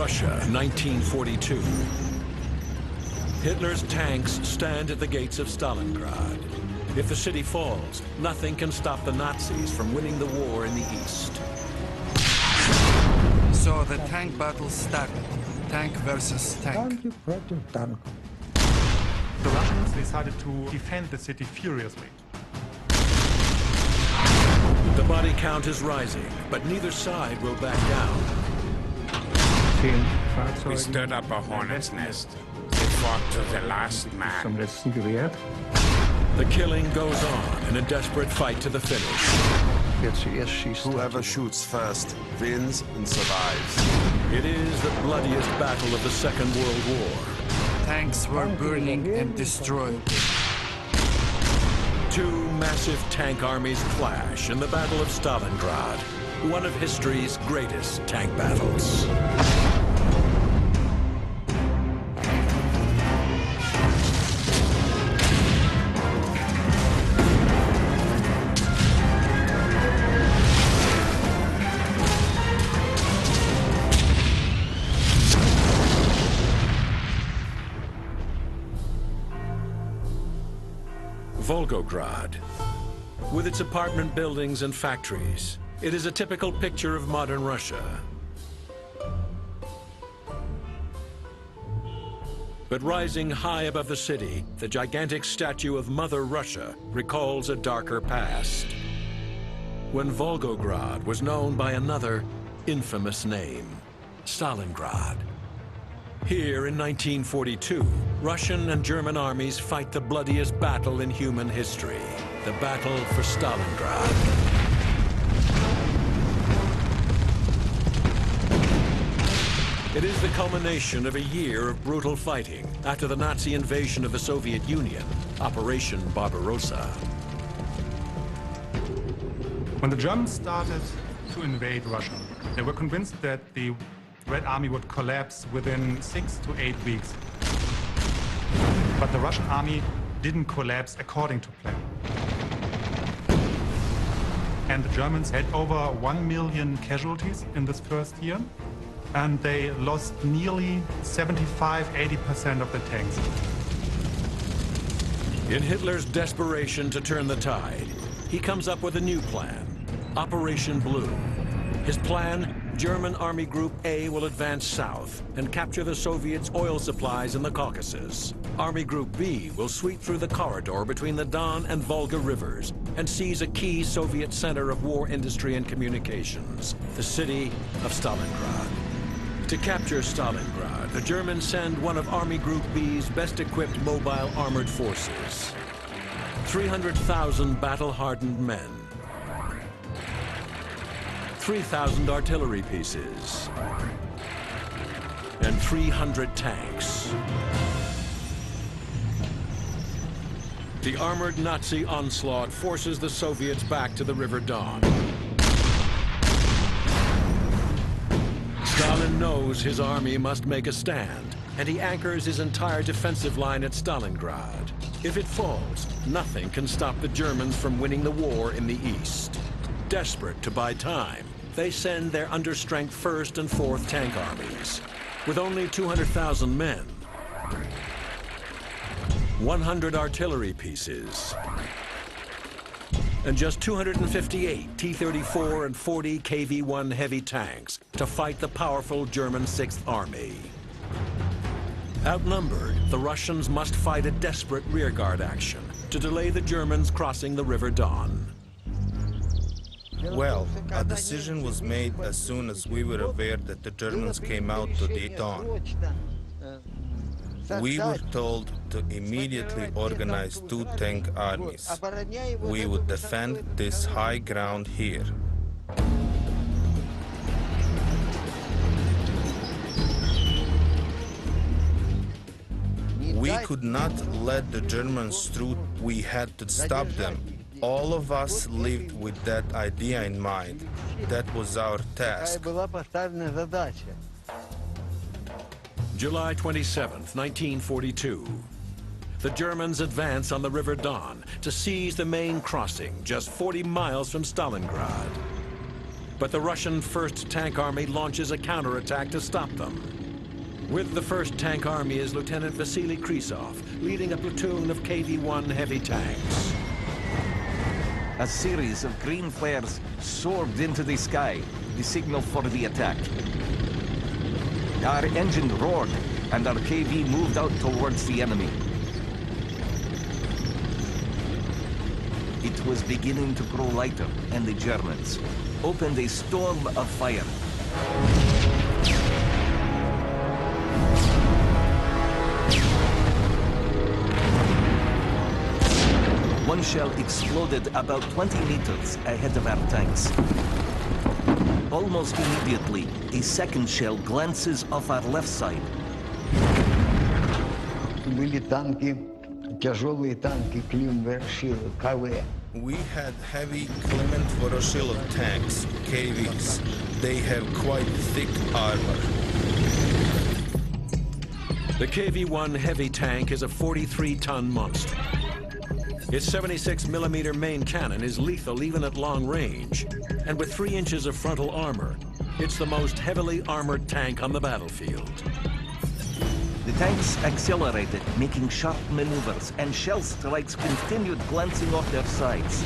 Russia, 1942. Hitler's tanks stand at the gates of Stalingrad. If the city falls, nothing can stop the Nazis from winning the war in the east. So the tank battle started. Tank versus tank. Танки против танков. The Russians decided to defend the city furiously. The body count is rising, but neither side will back down. 10 We Fahrzeuge stood up a hornet's nest. We fought to the last zum man. letzten gewehrt. The killing goes on in a desperate fight to the finish. Wer zuerst schießt, Whoever shoots first wins and survives. It is the bloodiest battle of the Second World War. Tanks were burning and destroyed. Two massive tank armies clash in the Battle of Stalingrad, one of history's greatest tank battles. Volgograd. With its apartment buildings and factories, it is a typical picture of modern Russia. But rising high above the city, the gigantic statue of Mother Russia recalls a darker past, when Volgograd was known by another infamous name, Stalingrad. Here in 1942, Russian and German armies fight the bloodiest battle in human history, the Battle for Stalingrad. It is the culmination of a year of brutal fighting after the Nazi invasion of the Soviet Union, Operation Barbarossa. When the Germans started to invade Russia, they were convinced that the Red Army would collapse within 6 to 8 weeks. But the Russian army didn't collapse according to plan. And the Germans had over 1 million casualties in this first year, and they lost nearly 75–80% of the tanks. In Hitler's desperation to turn the tide, he comes up with a new plan, Operation Blue. His plan, German Army Group A will advance south and capture the Soviets' oil supplies in the Caucasus. Army Group B will sweep through the corridor between the Don and Volga rivers and seize a key Soviet center of war industry and communications, the city of Stalingrad. To capture Stalingrad, the Germans send one of Army Group B's best-equipped mobile armored forces. 300,000 battle-hardened men, 3,000 artillery pieces, and 300 tanks. The armored Nazi onslaught forces the Soviets back to the River Don. Stalin knows his army must make a stand, and he anchors his entire defensive line at Stalingrad. If it falls, nothing can stop the Germans from winning the war in the east. Desperate to buy time, they send their understrength 1st and 4th tank armies. With only 200,000 men, 100 artillery pieces, and just 258 T-34 and 40 KV-1 heavy tanks to fight the powerful German 6th Army. Outnumbered, the Russians must fight a desperate rearguard action to delay the Germans crossing the River Don. Well, a decision was made as soon as we were aware that the Germans came out to the Don. We were told to immediately organize 2 tank armies. We would defend this high ground here. We could not let the Germans through. We had to stop them. All of us lived with that idea in mind. That was our task. July 27th, 1942. The Germans advance on the River Don to seize the main crossing just 40 miles from Stalingrad. But the Russian 1st Tank Army launches a counterattack to stop them. With the 1st Tank Army is Lieutenant Vasily Krysov, leading a platoon of KV-1 heavy tanks. A series of green flares soared into the sky, the signal for the attack. Our engine roared, and our KV moved out towards the enemy. It was beginning to grow lighter, and the Germans opened a storm of fire. One shell exploded about 20 meters ahead of our tanks. Almost immediately, a second shell glances off our left side. Были танки, тяжелые танки Клим-Ворошилов, КВ. We had heavy Clement Voroshilov tanks, KVs. They have quite thick armor. The KV-1 heavy tank is a 43-ton monster. Its 76mm main cannon is lethal even at long range. And with 3 inches of frontal armor, it's the most heavily armored tank on the battlefield. The tanks accelerated, making sharp maneuvers, and shell strikes continued glancing off their sides.